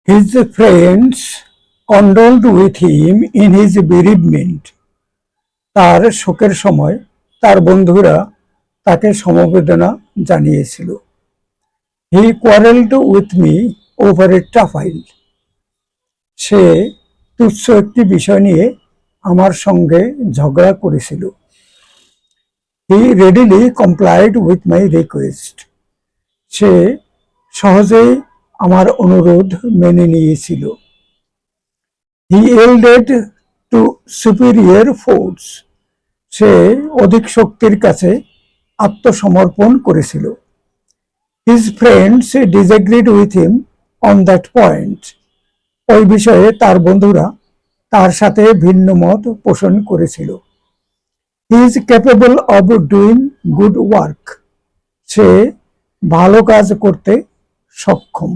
His friends condoled with him in his bereavement. তার শোকের সময় তার বন্ধুরা তাকে সমবেদনা জানিয়েছিল। He quarreled with me over a trifle. সে তুচ্ছ একটি বিষয় নিয়ে আমার সঙ্গে ঝগড়া করেছিল। He readily complied with my request. সে সহজেই আমার অনুরোধ মেনে নিয়েছিল। He yielded to superior force. সে অধিক শক্তির কাছে আত্মসমর্পণ করেছিল। His friends disagreed with him on that point. ওই বিষয়ে তার বন্ধুরা তার সাথে ভিন্ন মত পোষণ করেছিল। He is capable of doing good work. সে ভালো কাজ করতে সক্ষম।